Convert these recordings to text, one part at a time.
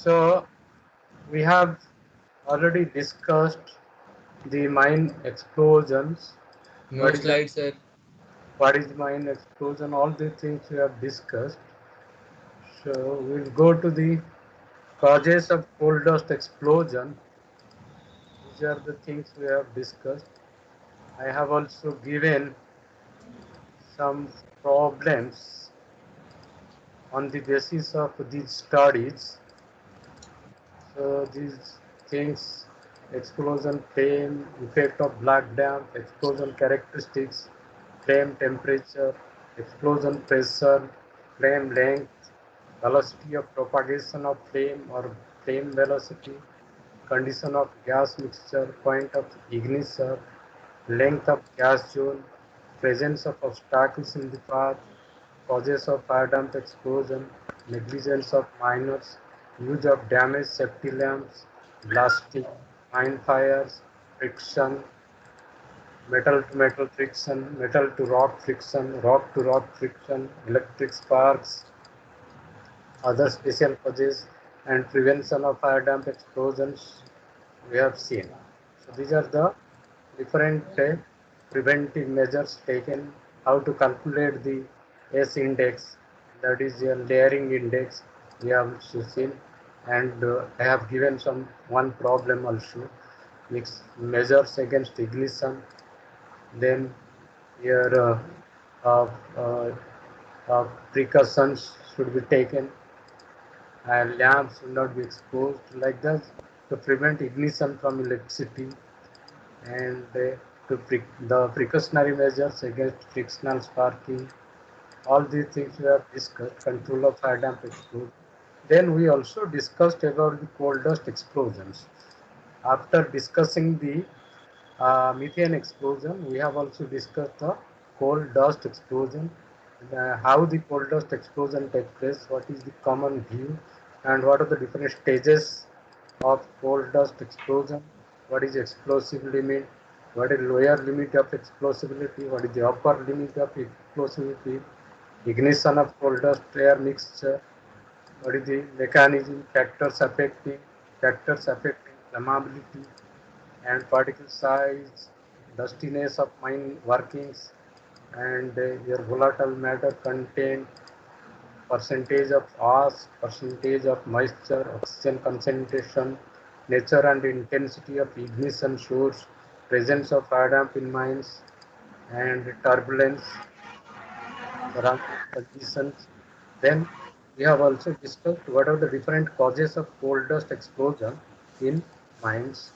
So we have already discussed the mine explosions. No What is the slide, sir. what is mine explosion? All the things we have discussed. So we'll go to the causes of coal dust explosion. These are the things we have discussed. I have also given some problems on the basis of these studies. So these things, explosion flame, effect of black damp, explosion characteristics, flame temperature, explosion pressure, flame length, velocity of propagation of flame or flame velocity, condition of gas mixture, point of ignition, length of gas zone, presence of obstacles in the path, causes of fire damp explosion, negligence of miners, use of damaged safety lamps, blasting, mine fires, friction, metal to rock friction, electric sparks, other special causes, and prevention of fire damp explosions we have seen. So these are the different preventive measures taken, how to calculate the S index, that is a layering index we have also seen, and I have given some one problem also, mix measures against ignition, then here uh, uh, precautions should be taken, lamps should not be exposed like that to prevent ignition from electricity, and the precautionary measures against frictional sparking. All these things we have discussed, control of fire damp explosion. Then we also discussed about the coal dust explosions. After discussing the methane explosion, we have also discussed the coal dust explosion, how the coal dust explosion takes place, what is the common view, and what are the different stages of coal dust explosion, what is explosive limit, what is lower limit of explosibility, what is the upper limit of explosivity, ignition of coal dust air mixture, what is the mechanism, factors affecting flammability and particle size, dustiness of mine workings, and your volatile matter content, percentage of ash, percentage of moisture, oxygen concentration, nature and intensity of ignition source, presence of fire damp in mines, and turbulence, surrounding conditions. Then we have also discussed what are the different causes of coal dust explosion in mines.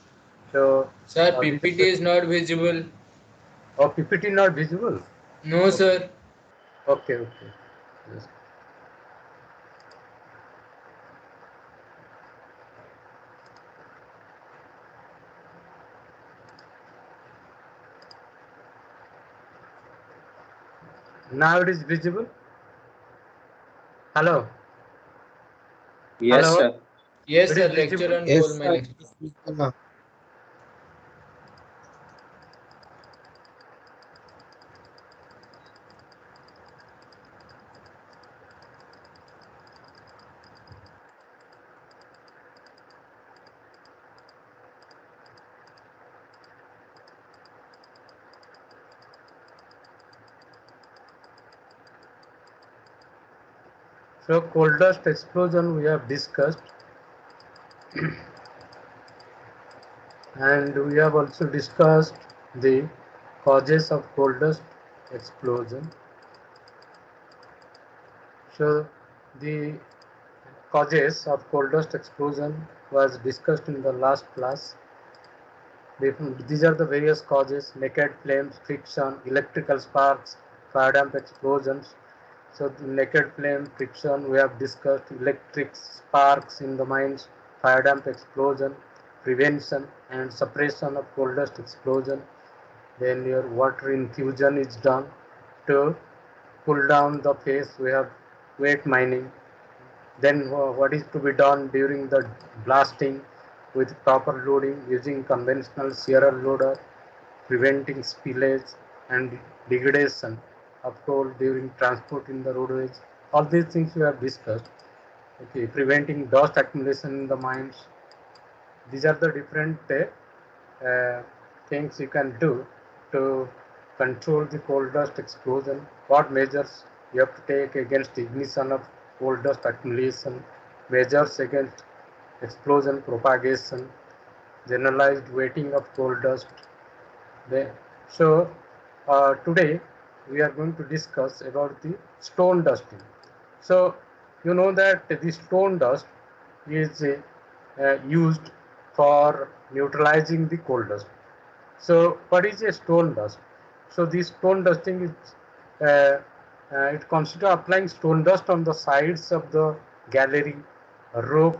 So Sir, these are PPT the is not visible. PPT not visible. No, Okay, sir. okay. Yes. Now it is visible. Hello, Yes, hello. sir. Yes, It sir. is Lecture visible. on coal Yes, sir. mining. It is visible now. So coal dust explosion we have discussed, and we have also discussed the causes of coal dust explosion. So the causes of coal dust explosion was discussed in the last class. These are the various causes: naked flames, friction, electrical sparks, fire damp explosions. So the naked flame, friction, we have discussed electric sparks in the mines, fire damp explosion, prevention and suppression of coal dust explosion. Then your water infusion is done to pull down the phase. We have wet mining. Then what is to be done during the blasting with proper loading using conventional shearer loader, preventing spillage and degradation of coal during transport in the roadways. All these things we have discussed. Okay, preventing dust accumulation in the mines. These are the different things you can do to control the coal dust explosion. What measures you have to take against ignition of coal dust accumulation, measures against explosion propagation, generalized weighting of coal dust. So today we are going to discuss about the stone dusting. So you know that the stone dust is used for neutralizing the coal dust. So what is a stone dust? So this stone dusting is it consists of applying stone dust on the sides of the gallery, roof,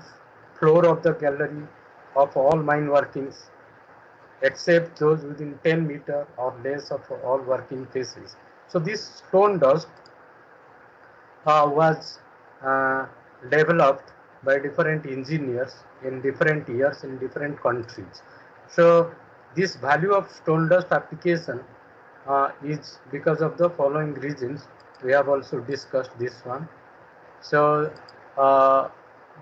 floor of the gallery of all mine workings except those within 10 meter or less of all working places. So this stone dust was uh, developed by different engineers in different years in different countries. So this value of stone dust application is because of the following reasons. We have also discussed this one. So uh,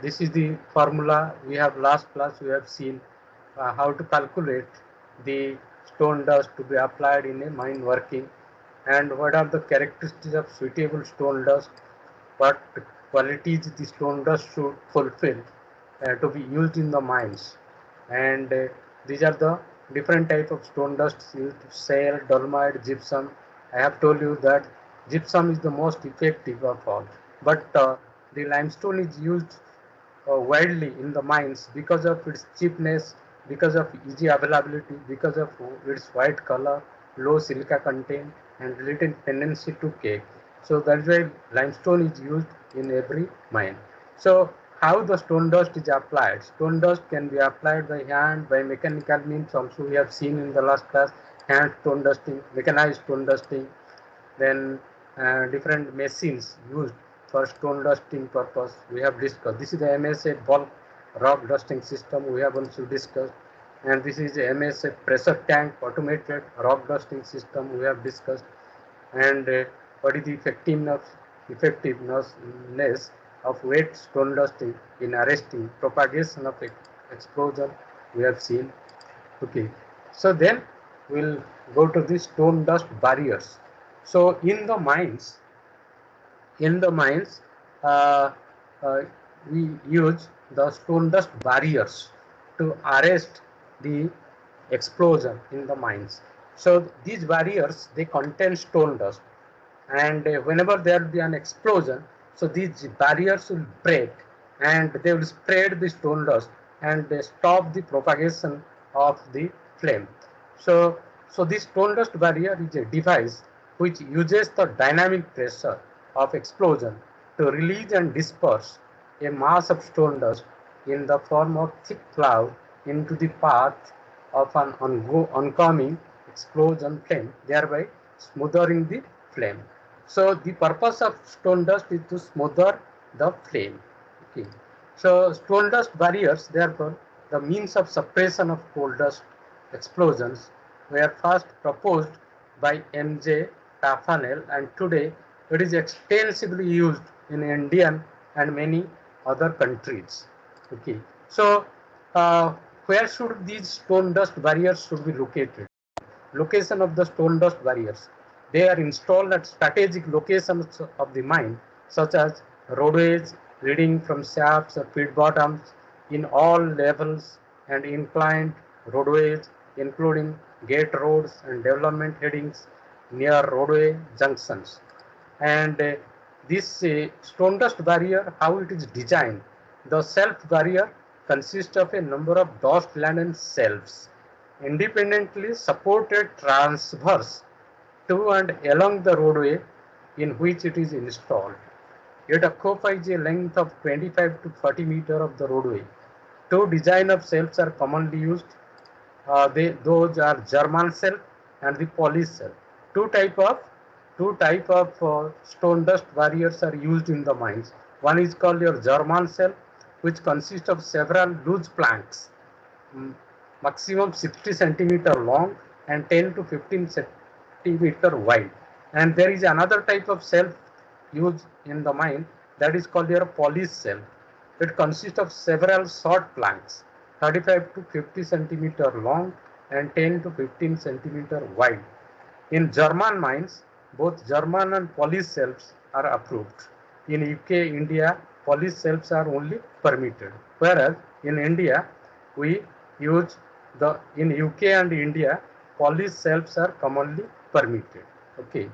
this is the formula. We have last class we have seen how to calculate the stone dust to be applied in a mine working, and what are the characteristics of suitable stone dust, what qualities the stone dust should fulfill to be used in the mines, and these are the different type of stone dust used: shale, dolomite, gypsum. I have told you that gypsum is the most effective of all, but the limestone is used widely in the mines because of its cheapness, because of easy availability, because of its white color, low silica content, and little tendency to cake. So that's why limestone is used in every mine. So how the stone dust is applied? Stone dust can be applied by hand, by mechanical means. Also, we have seen in the last class hand stone dusting, mechanized stone dusting, then different machines used for stone dusting purpose we have discussed. This is the MSA bulk rock dusting system we have also discussed, and this is the MSA pressure tank automated rock dusting system we have discussed, and what is the effectiveness of wet stone dusting in arresting propagation of explosion we have seen. Okay, so then we'll go to the stone dust barriers. So in the mines, uh, uh, we use the stone dust barriers to arrest the explosion in the mines. So these barriers they contain stone dust, and whenever there will be an explosion, so these barriers will break and they will spread the stone dust and they stop the propagation of the flame. So, so this stone dust barrier is a device which uses the dynamic pressure of explosion to release and disperse a mass of stone dust in the form of thick cloud into the path of an oncoming explosion flame, thereby smoothing the flame. So the purpose of stone dust is to smother the flame. Okay. So stone dust barriers, therefore, the means of suppression of coal dust explosions were first proposed by M.J. Taffanel, and today it is extensively used in Indian and many other countries. Okay. So uh, where should these stone dust barriers should be located? Location of the stone dust barriers. They are installed at strategic locations of the mine, such as roadways leading from shafts or pit bottoms in all levels, and inclined roadways, including gate roads and development headings near roadway junctions. And this stone dust barrier, how it is designed. The self barrier consists of a number of dust laden shelves independently supported transverse to and along the roadway in which it is installed. It occupies a length of 25 to 40 meter of the roadway. Two design of shelves are commonly used. Those are German shelf and the Polish shelf. Two type of stone dust barriers are used in the mines. One is called your German shelf, which consists of several loose planks, mm, maximum 60 centimeter long and 10 to 15 centimeter wide. And there is another type of shelf used in the mine, that is called your Polish shelf. It consists of several short planks, 35 to 50 centimeter long and 10 to 15 centimeter wide. In German mines, both German and Polish shelves are approved. In UK, India, Polish shelves are only permitted. Whereas in India, we use in UK and India, Polish shelves are commonly permitted. Okay.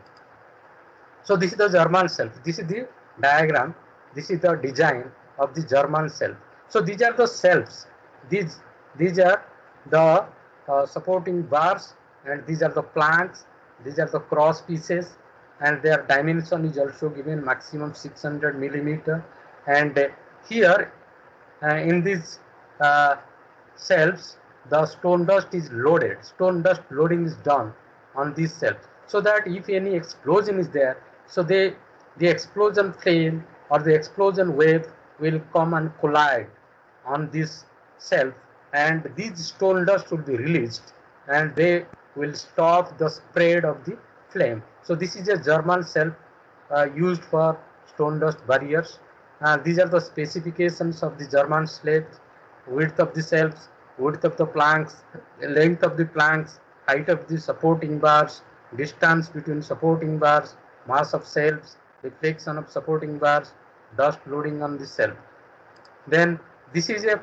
So this is the German shelf. This is the diagram. This is the design of the German shelf. So these are the shelves. These are the supporting bars, and these are the planks. These are the cross pieces, and their dimension is also given maximum 600 millimeter. And here in these uh, shelves, the stone dust is loaded. Stone dust loading is done on these shelves, so that if any explosion is there, so the explosion flame or the explosion wave will come and collide on this shelf, and these stone dust will be released, and they will stop the spread of the flame. So this is a German shelf used for stone dust barriers. These are the specifications of the German slabs: width of the shelves, width of the planks, length of the planks, height of the supporting bars, distance between supporting bars, mass of shelves, deflection of supporting bars, dust loading on the shelf. Then this is a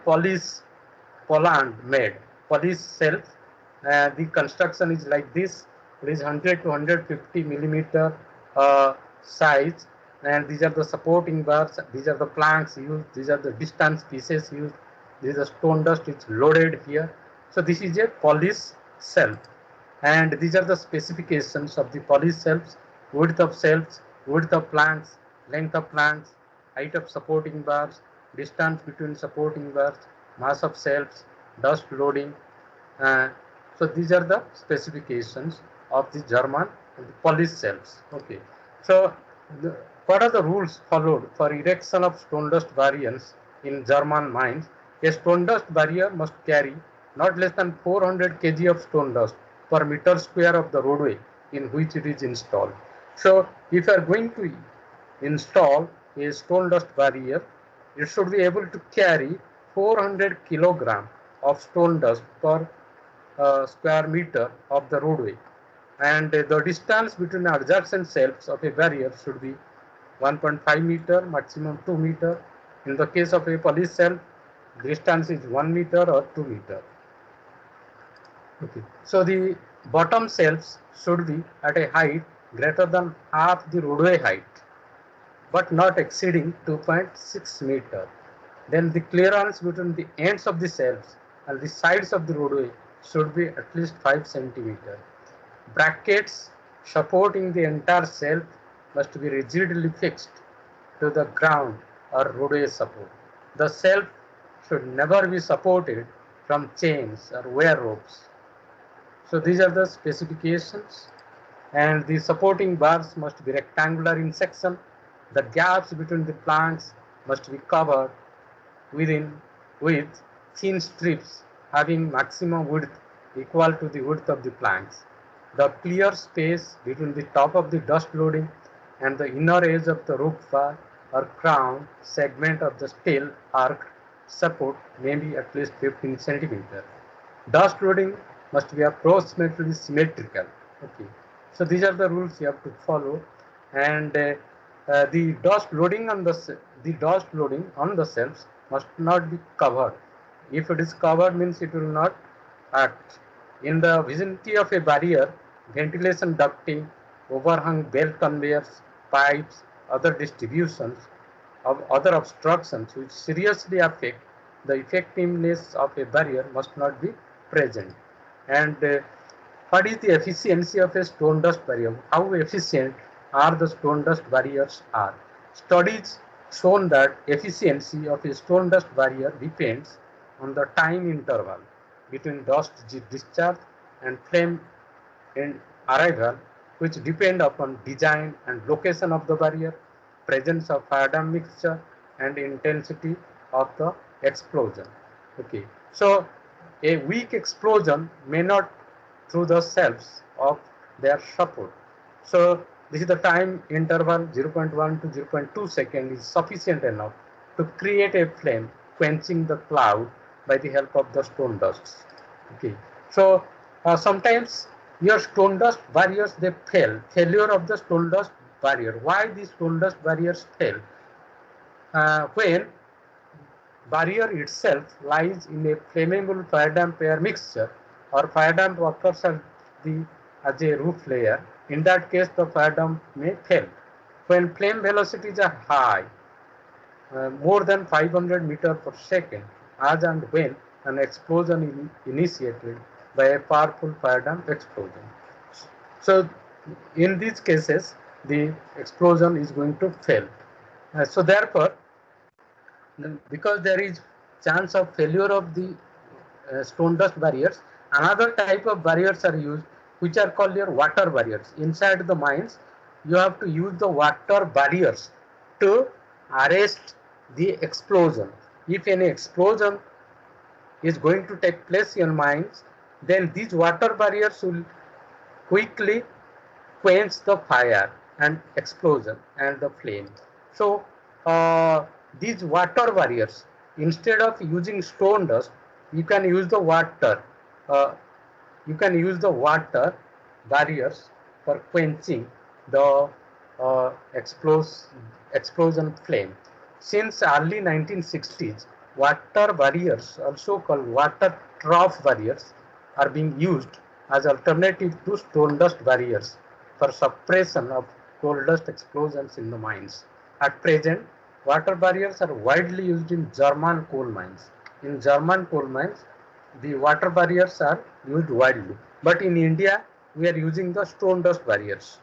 Poland made Polish shelf. The construction is like this. It is 100 to 150 millimeter size, and these are the supporting bars. These are the planks used. These are the distance pieces used. This is the stone dust which loaded here. So this is a Polish shelf, and these are the specifications of the Polish shelves: width of shelves, width of planks, length of planks, height of supporting bars, distance between supporting bars, mass of shelves, dust loading. Uh, so these are the specifications of the German and the Polish shelves. Okay. So the, what are the rules followed for erection of stone dust barriers in German mines? A stone dust barrier must carry not less than 400 kg of stone dust per meter square of the roadway in which it is installed. So if you are going to install a stone dust barrier, it should be able to carry 400 kilogram of stone dust per square meter of the roadway, and the distance between adjacent shelves of a barrier should be 1.5 meter, maximum 2 meter. In the case of a Polish shelf, distance is 1 meter or 2 meter. Okay. So the bottom shelves should be at a height greater than half the roadway height, but not exceeding 2.6 meter. Then the clearance between the ends of the shelves and the sides of the roadway should be at least 5 centimeter. Brackets supporting the entire shelf must be rigidly fixed to the ground or roadway support. The shelf should never be supported from chains or wire ropes. So these are the specifications, and the supporting bars must be rectangular in section. The gaps between the planks must be covered within with thin strips having maximum width equal to the width of the planks. The clear space between the top of the dust loading and the inner edge of the roof bar or crown segment of the steel arch support may be at least 15 centimeter. Dust loading must be approximately symmetrical. Okay. So these are the rules you have to follow, and the dust loading on the cells must not be covered. If it is covered, means it will not act. In the vicinity of a barrier, ventilation ducting, overhung belt conveyors, pipes, other distributions of other obstructions which seriously affect the effectiveness of a barrier must not be present. And what is the efficiency of a stone dust barrier? How efficient are the stone dust barriers are? Studies shown that efficiency of a stone dust barrier depends on the time interval between dust discharge and flame in arrival, which depend upon design and location of the barrier, presence of fire damp mixture, and intensity of the explosion. Okay, so a weak explosion may not through the cells of their support. So this is the time interval 0.1 to 0.2 second is sufficient enough to create a flame, quenching the cloud by the help of the stone dust. Okay, so sometimes your stone dust barriers they fail. Failure of the stone dust barrier. Why these stone dust barriers fail? When barrier itself lies in a flammable fire damp air mixture or fire damp occurs as a roof layer. In that case, the fire damp may fail. When flame velocities are high, more than 500 meters per second, as and when an explosion is initiated by a powerful fire damp explosion. So, in these cases, the explosion is going to fail. So, therefore, because there is chance of failure of the stone dust barriers, another type of barriers are used which are called your water barriers. Inside the mines, you have to use the water barriers to arrest the explosion. If any explosion is going to take place in mines, then these water barriers will quickly quench the fire and explosion and the flame. So these water barriers, instead of using stone dust, you can use the water. Uh, you can use the water barriers for quenching the explosion flame. Since early 1960s, water barriers, also called water trough barriers, are being used as alternative to stone dust barriers for suppression of coal dust explosions in the mines. At present, water barriers are widely used in German coal mines. In German coal mines, the water barriers are used widely. But in India, we are using the stone dust barriers.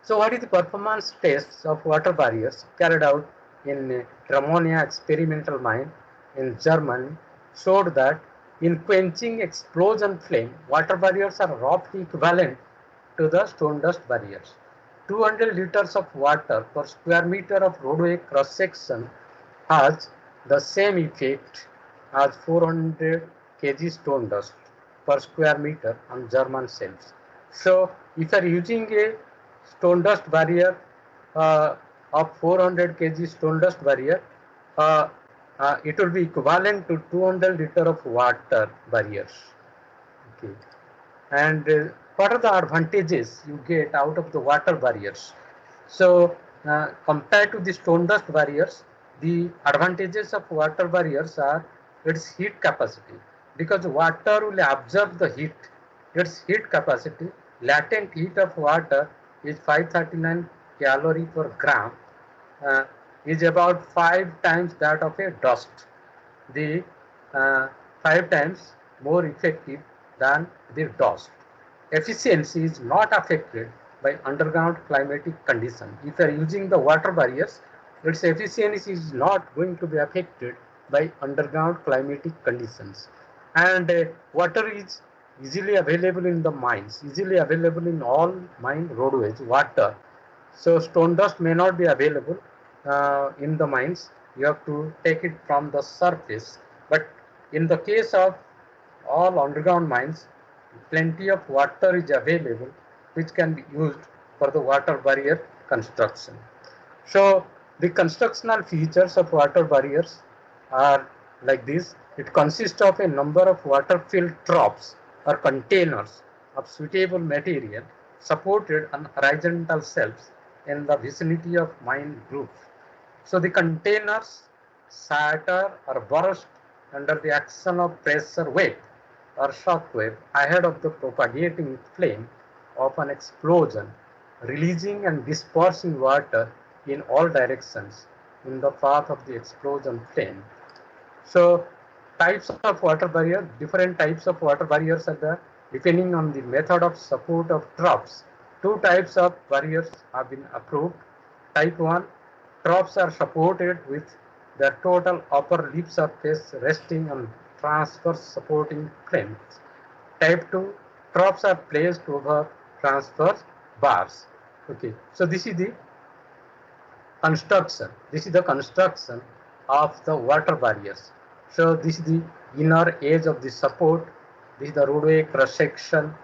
So what is the performance tests of water barriers carried out in Ramonia experimental mine in Germany showed that in quenching explosion flame, water barriers are roughly equivalent to the stone dust barriers. 200 liters of water per square meter of roadway cross section has the same effect as 400 kg stone dust per square meter on German cells. So if you are using a stone dust barrier of 400 kg stone dust barrier, uh, it will be equivalent to 200 liter of water barriers. Okay. And what are the advantages you get out of the water barriers? So compared to the stone dust barriers, the advantages of water barriers are its heat capacity, because water will absorb the heat. Its heat capacity, latent heat of water is 539 calorie per gram, uh, is about 5 times that of a dust. The 5 times more effective than the dust. Efficiency is not affected by underground climatic conditions. If you are using the water barriers, its efficiency is not going to be affected by underground climatic conditions. And water is easily available in the mines, easily available in all mine roadways, water. So stone dust may not be available in the mines. You have to take it from the surface. But in the case of all underground mines, plenty of water is available which can be used for the water barrier construction. So the constructional features of water barriers are like this. It consists of a number of water-filled troughs or containers of suitable material supported on horizontal shelves in the vicinity of mine groups. So the containers shatter or burst under the action of pressure wave or shock wave ahead of the propagating flame of an explosion, releasing and dispersing water in all directions in the path of the explosion flame. So types of water barrier, different types of water barriers are there depending on the method of support of troughs. Two types of barriers have been approved. Type 1, troughs are supported with their total upper lip surface resting on transverse supporting frames. Type 2, troughs are placed over transverse bars. Okay, so this is the construction. This is the construction of the water barriers. So this is the inner edge of the support. This is the roadway cross section.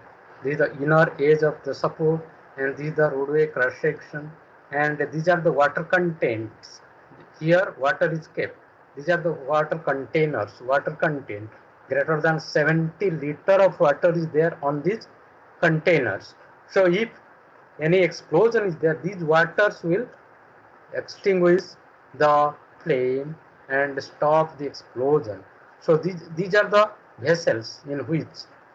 This is the inner edge of the support, and this is the roadway cross section. And these are the water contents. Here water is kept. These are the water containers, water content. Greater than 70 liter of water is there on these containers. So if any explosion is there, these waters will extinguish the flame and stop the explosion. So these are the vessels in which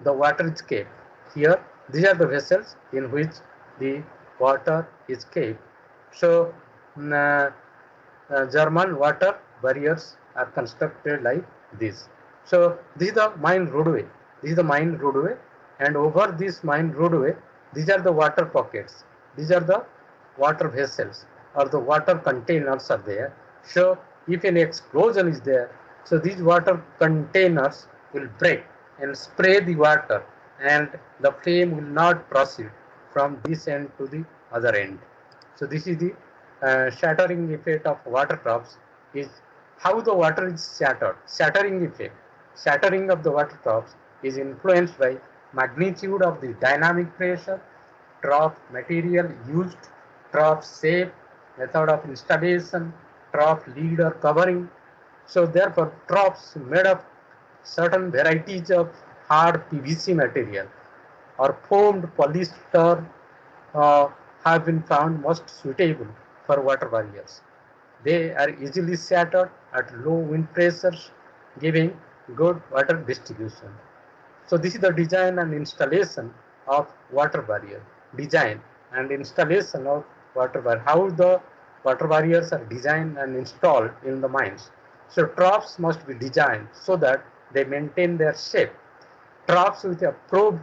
the water is kept. Here, these are the vessels in which the water is kept. So, German water barriers are constructed like this. So this is the mine roadway. This is the mine roadway, and over this mine roadway, these are the water pockets. These are the water vessels or the water containers are there. So if any explosion is there, so these water containers will break and spray the water, and the flame will not proceed from this end to the other end. So this is the shattering effect of water drops is how the water is shattered. Shattering effect. Shattering of the water drops is influenced by magnitude of the dynamic pressure, drop material used, drop shape, method of installation, drop lead or covering. So therefore drops made of certain varieties of hard PVC material or foamed polyester uh, have been found most suitable for water barriers. They are easily shattered at low wind pressures, giving good water distribution. So this is the design and installation of water barrier. Design and installation of water barrier. How the water barriers are designed and installed in the mines. So troughs must be designed so that they maintain their shape. Troughs with approved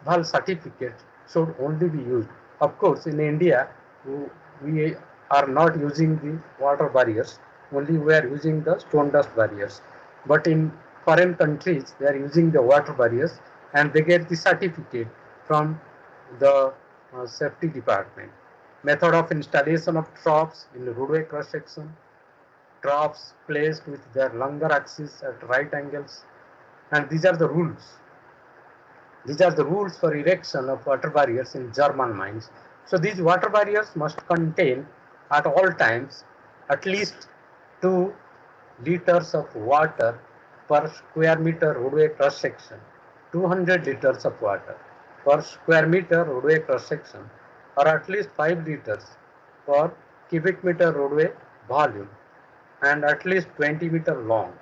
valve certificate should only be used. Of course, in India, we are not using the water barriers, only we are using the stone dust barriers. But in foreign countries, they are using the water barriers and they get the certificate from the safety department. Method of installation of troughs in the roadway cross section, troughs placed with their longer axis at right angles, and these are the rules. These are the rules for erection of water barriers in German mines. So these water barriers must contain at all times at least 2 liters of water per square meter roadway cross section. 200 liters of water per square meter roadway cross section, or at least 5 liters per cubic meter roadway volume, and at least 20 meter long.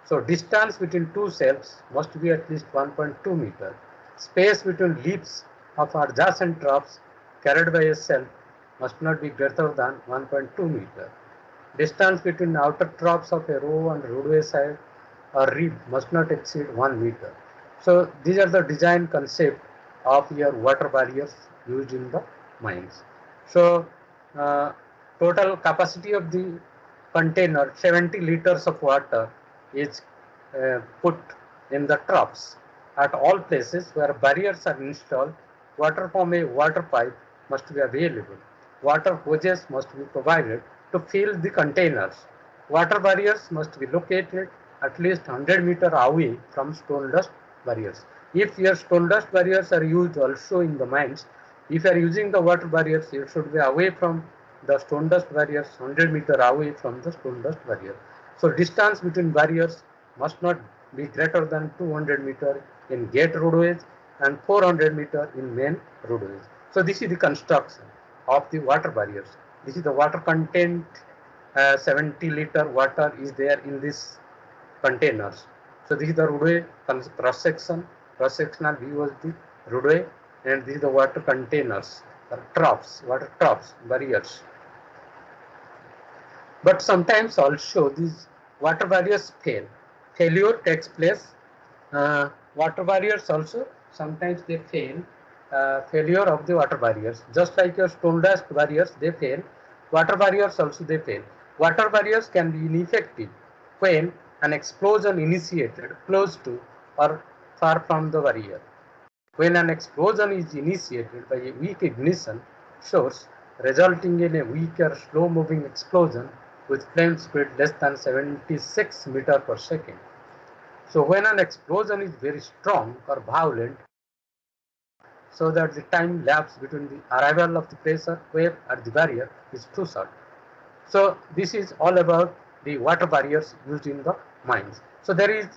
So distance between two shelves must be at least 1.2 meter. Space between leaves of adjacent troughs carried by a shelf must not be greater than 1.2 meter. Distance between outer troughs of a row and roadway side or rib must not exceed 1 meter. So these are the design concept of your water barriers used in the mines. So uh, total capacity of the container 70 liters of water is put in the troughs. At all places where barriers are installed, water from a water pipe must be available. Water hoses must be provided to fill the containers. Water barriers must be located at least 100 meter away from stone dust barriers. If your stone dust barriers are used also in the mines, if you are using the water barriers, you should be away from the stone dust barriers, 100 meter away from the stone dust barrier. So distance between barriers must not be greater than 200 meter in gate roadways and 400 meter in main roadways. So this is the construction of the water barriers. This is the water content. 70 liter water is there in this containers. So this is the roadway cross section, cross sectional view of the roadway, and this is the water containers, troughs, water troughs, barriers. But sometimes also these water barriers fail. Failure takes place. Water barriers also sometimes they fail. Failure of the water barriers, just like your stone dust barriers, they fail. Water barriers also they fail. Water barriers can be ineffective when an explosion initiated close to or far from the barrier. When an explosion is initiated by a weak ignition source, resulting in a weaker, slow-moving explosion with flame speed less than 76 meter per second. So when an explosion is very strong or violent, so that the time lapse between the arrival of the pressure wave at the barrier is too short. So this is all about the water barriers used in the mines. So there is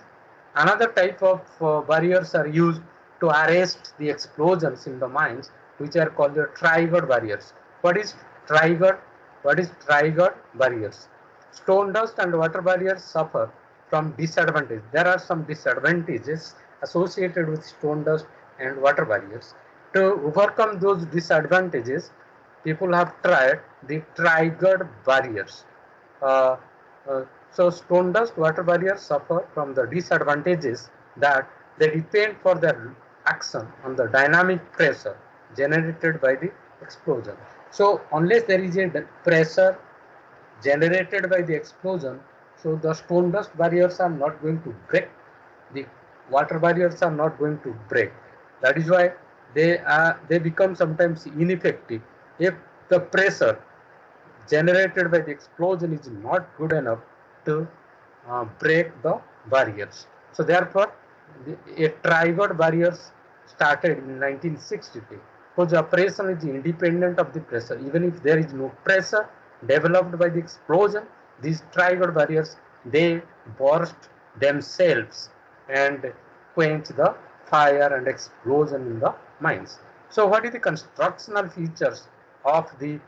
another type of barriers are used to arrest the explosions in the mines, which are called the triggered barriers. What is triggered? What is triggered barriers? Stone dust and water barriers suffer from disadvantages. There are some disadvantages associated with stone dust and water barriers. To overcome those disadvantages, people have tried the triggered barriers. Uh, so stone dust water barriers suffer from the disadvantages that they depend for their action on the dynamic pressure generated by the explosion. So unless there is a pressure generated by the explosion, so the stone dust barriers are not going to break, the water barriers are not going to break. That is why they become sometimes ineffective if the pressure generated by the explosion is not good enough to break the barriers. So therefore, a triggered barriers started in 1963, whose operation is independent of the pressure. Even if there is no pressure developed by the explosion, these triggered barriers, they burst themselves and quench the fire and explosion in the mines. So what is the constructional features of the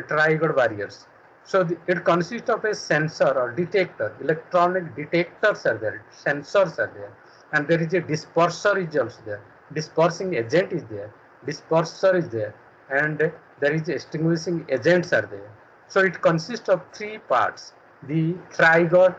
triggered barriers? So it consists of a sensor or detector. Electronic detectors are there, sensors are there, and there is a disperser is also there. Dispersing agent is there, disperser is there, and there is extinguishing agents are there. So it consists of three parts. The triggered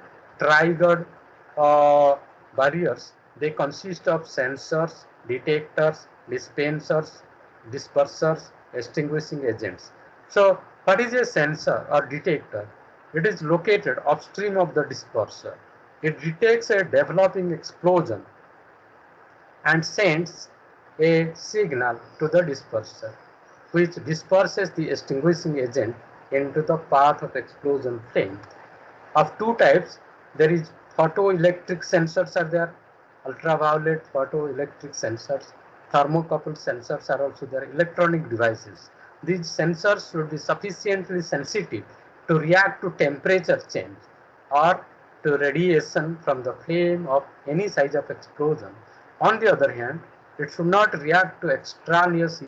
barriers, they consist of sensors, detectors, dispensers, dispersers, extinguishing agents. So what is a sensor or detector? It is located upstream of the disperser. It detects a developing explosion and sends a signal to the disperser, which disperses the extinguishing agent into the path of explosion flame. Of two types, there is photoelectric sensors are there, ultraviolet photoelectric sensors, thermocouple sensors are also there, electronic devices. These sensors should be sufficiently sensitive to react to temperature change or to radiation from the flame of any size of explosion. On the other hand, it should not react to extraneous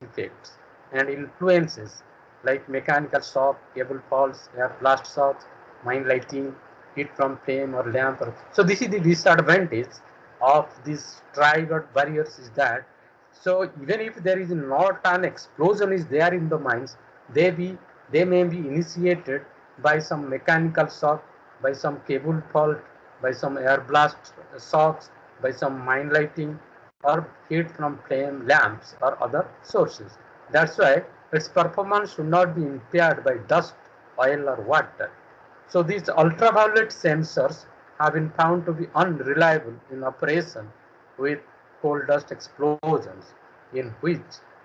effects and influences like mechanical shock, cable faults, air blast shocks, mine lighting, heat from flame or lamp. So this is the disadvantage of these triggered barriers is that, so even if there is not an explosion is there in the mines, they be they may be initiated by some mechanical shock, by some cable fault, by some air blast shocks, by some mine lighting, or heat from flame lamps or other sources. That's why its performance should not be impaired by dust, oil, or water. So these ultraviolet sensors have been found to be unreliable in operation with coal dust explosions, in which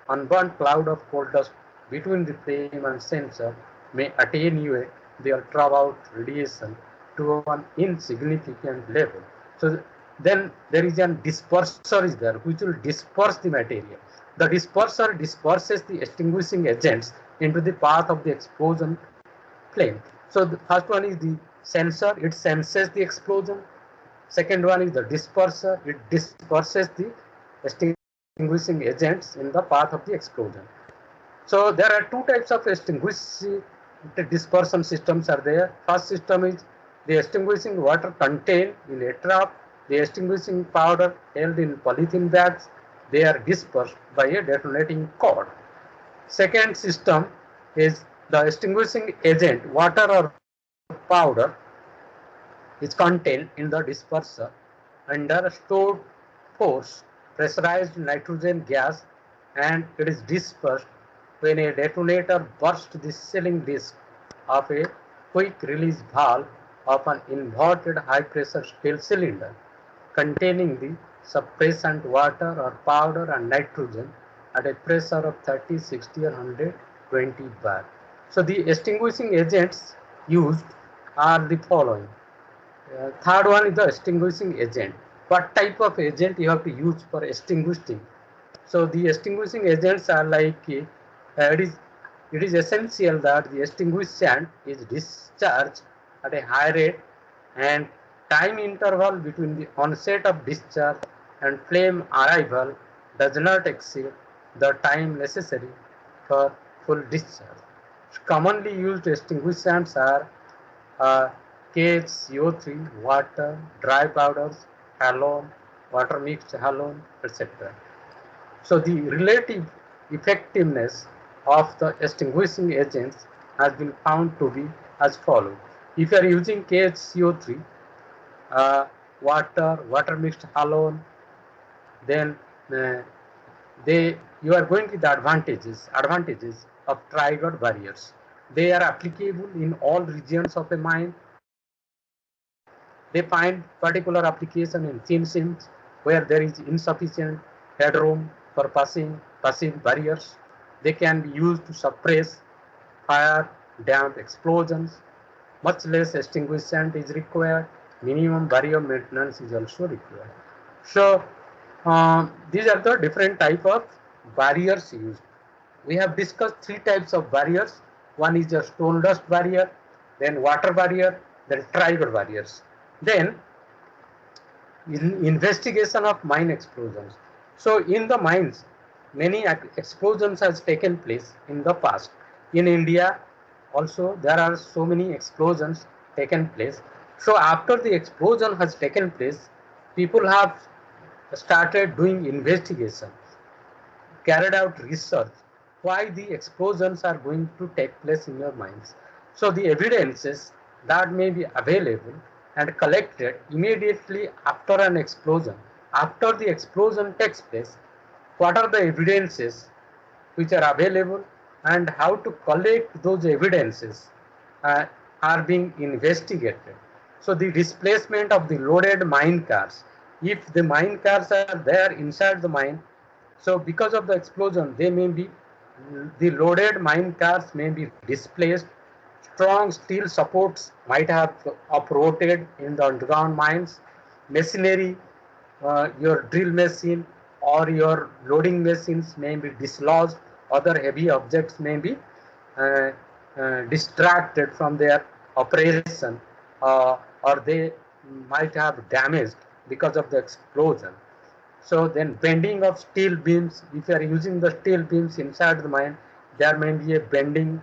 unburnt cloud of coal dust between the flame and sensor may attenuate the ultraviolet radiation to an insignificant level. So then there is a disperser is there which will disperse the material. The disperser disperses the extinguishing agents into the path of the explosion flame. So the first one is the sensor, it senses the explosion. Second one is the disperser, it disperses the extinguishing agents in the path of the explosion. So there are two types of extinguishing dispersion systems are there. First system is the extinguishing water contained in a trap, the extinguishing powder held in polythene bags. They are dispersed by a detonating cord. Second system is the extinguishing agent, water or powder, is contained in the disperser under stored force pressurized nitrogen gas, and it is dispersed when a detonator bursts the sealing disc of a quick release valve of an inverted high pressure steel cylinder containing the suppressant water or powder and nitrogen at a pressure of 30, 60 or 120 bar. So the extinguishing agents used are the following. Third one is the extinguishing agent. What type of agent you have to use for extinguishing? So the extinguishing agents are like it is it is essential that the extinguishant is discharged at a high rate and time interval between the onset of discharge and flame arrival does not exceed the time necessary for full discharge. Commonly used extinguishants are KHCO3, water, dry powders, halon, water mixed halon, etc. So the relative effectiveness of the extinguishing agents has been found to be as follows. If you are using KHCO3, uh, water mixed halon, then uh, you are going with the advantages of triggered barriers. They are applicable in all regions of a mine. They find particular application in thin seams where there is insufficient headroom for passive barriers. They can be used to suppress fire, damp explosions. Much less extinguishment is required. Minimum barrier maintenance is also required. So these are the different type of barriers used. We have discussed three types of barriers. One is a stone dust barrier, then water barrier, then trigger barriers. Then investigation of mine explosions. So in the mines, many explosions has taken place in the past. In India, also there are so many explosions taken place. So after the explosion has taken place, people have started doing investigation, carried out research why the explosions are going to take place in your minds. So the evidences that may be available and collected immediately after an explosion. After the explosion takes place, what are the evidences which are available and how to collect those evidences uh, are being investigated. So the displacement of the loaded mine cars, if the mine cars are there inside the mine, so because of the explosion, they may be, the loaded mine cars may be displaced. Strong steel supports might have uprooted in the underground mines. Machinery, your drill machine or your loading machines may be dislodged. Other heavy objects may be uh, distracted from their operation, or they might have damaged because of the explosion. So then bending of steel beams, if you are using the steel beams inside the mine, there may be a bending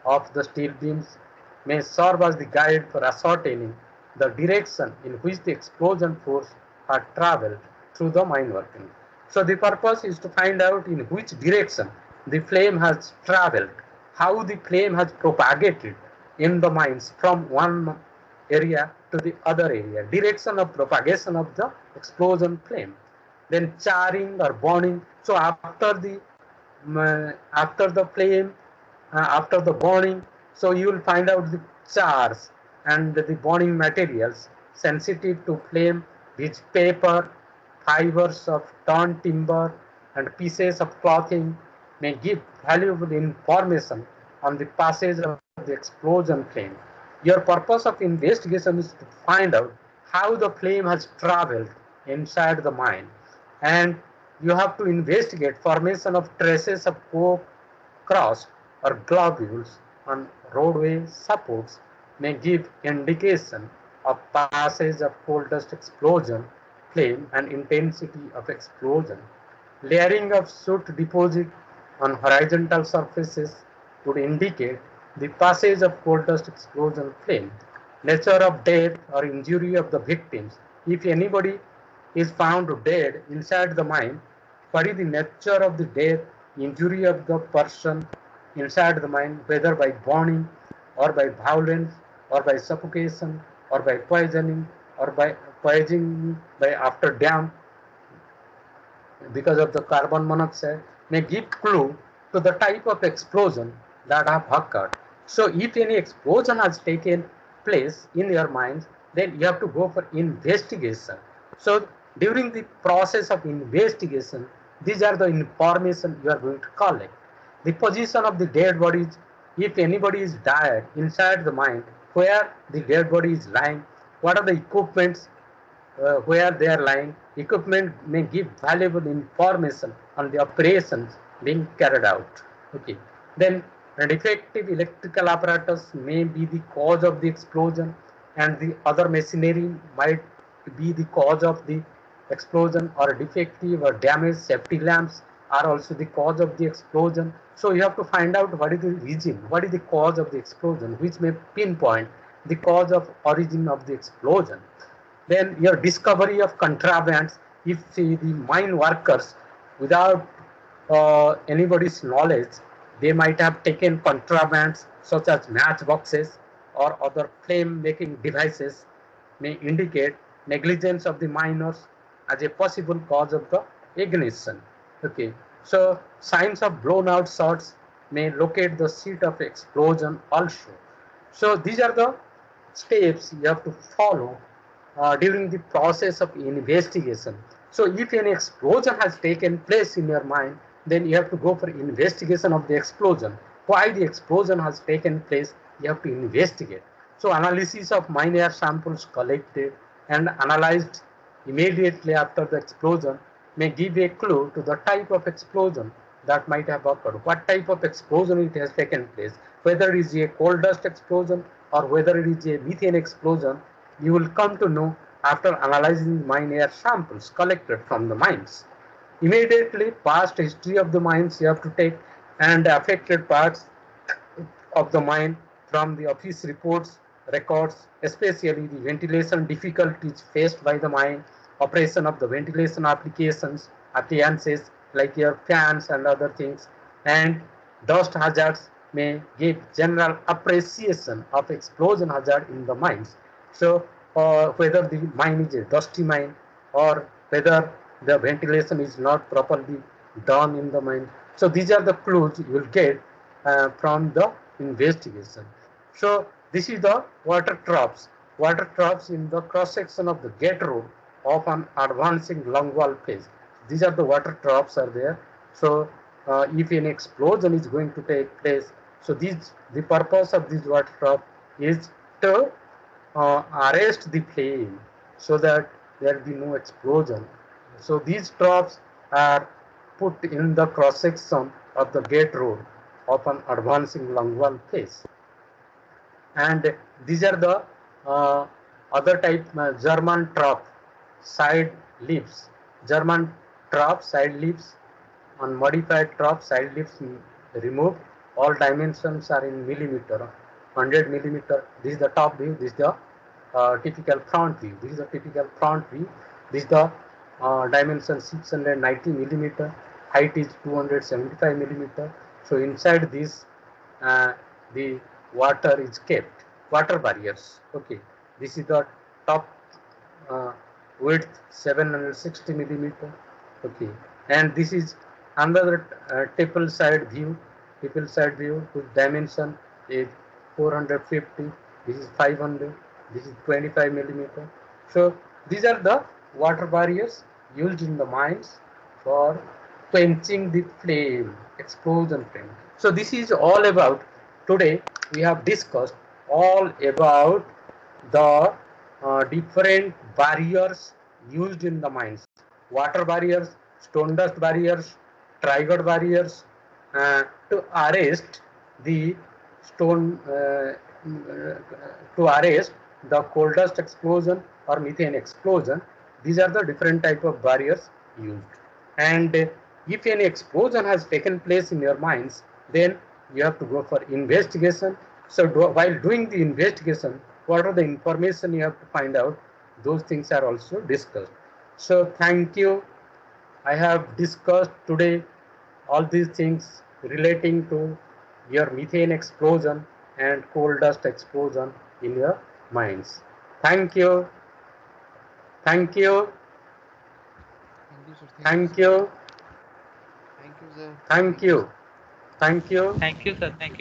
of the steel beams may serve as the guide for ascertaining the direction in which the explosion force had traveled through the mine working. So the purpose is to find out in which direction the flame has traveled, how the flame has propagated in the mines from one area to the other area, direction of propagation of the explosion flame, then charring or burning. So after the flame, after the burning, so you will find out the chars and the burning materials sensitive to flame, which paper, fibers of torn timber, and pieces of clothing may give valuable information on the passage of the explosion flame. Your purpose of investigation is to find out how the flame has traveled inside the mine, and you have to investigate formation of traces of coke, crust, or globules on roadway supports may give indication of passage of coal dust explosion flame and intensity of explosion. Layering of soot deposit on horizontal surfaces would indicate the passage of coal dust explosion flame. Nature of death or injury of the victims. If anybody is found dead inside the mine, what is the nature of the death, injury of the person inside the mine, whether by burning or by violence or by suffocation or by poisoning or by poisoning by after damp because of the carbon monoxide may give clue to the type of explosion that have occurred. So if any explosion has taken place in your mines, then you have to go for investigation. So during the process of investigation, these are the information you are going to collect. The position of the dead bodies, if anybody is died inside the mine, where the dead body is lying, what are the equipments where they are lying. Equipment may give valuable information on the operations being carried out. Okay. Then A defective electrical apparatus may be the cause of the explosion, and the other machinery might be the cause of the explosion, or defective or damaged safety lamps are also the cause of the explosion. So you have to find out what is the reason, what is the cause of the explosion, which may pinpoint the cause of origin of the explosion. Then your discovery of contrabands, if the mine workers, without anybody's knowledge, they might have taken contrabands such as matchboxes or other flame making devices, may indicate negligence of the miners as a possible cause of the ignition. Okay, so signs of blown out shots may locate the seat of explosion also. So these are the steps you have to follow during the process of investigation. So if an explosion has taken place in your mind, then you have to go for investigation of the explosion. Why the explosion has taken place, you have to investigate. So analysis of mine air samples collected and analyzed immediately after the explosion may give a clue to the type of explosion that might have occurred. What type of explosion it has taken place, whether it is a coal dust explosion or whether it is a methane explosion, you will come to know after analyzing mine air samples collected from the mines. Immediately, past history of the mines you have to take, and affected parts of the mine from the office reports, records, especially the ventilation difficulties faced by the mine, operation of the ventilation appliances like your fans and other things, and dust hazards may give general appreciation of explosion hazard in the mines. So, whether the mine is a dusty mine or whether the ventilation is not properly done in the mine. So, these are the clues you will get from the investigation. So this is the water troughs. Water troughs in the cross section of the gate road of an advancing longwall phase. These are the water troughs are there. So if an explosion is going to take place, so the purpose of this water trough is to arrest the flame so that there will be no explosion. So these troughs are put in the cross section of the gate road of an advancing longwall phase. And these are the other type German trough side leaves. German trough side leaves on modified trough side leaves removed. All dimensions are in millimeter, 100 millimeter. This is the top view. This is the typical front view. This is the typical front view. This is the dimension 690 millimeter. Height is 275 millimeter. So inside this, the water is kept. Water barriers. Okay. This is the top uh, width 760 millimeter. Okay. And this is another tipple side view. Tipple side view whose dimension is 450. This is 500. This is 25 millimeter. So these are the water barriers used in the mines for quenching the flame, explosion flame. So this is all about, today we have discussed all about the different barriers used in the mines. Water barriers, stone dust barriers, trigger barriers, to arrest the stone, to arrest the coal dust explosion or methane explosion. These are the different type of barriers used. And if any explosion has taken place in your mines, then you have to go for investigation. So while doing the investigation, what are the information you have to find out? Those things are also discussed. So thank you. I have discussed today all these things relating to your methane explosion and coal dust explosion in your mines. Thank you. Thank you. Thank you, sir. Thank you, Thank sir. you. Thank you, sir. Thank Thank you, you. sir. Thank you. Thank you, sir. Thank you.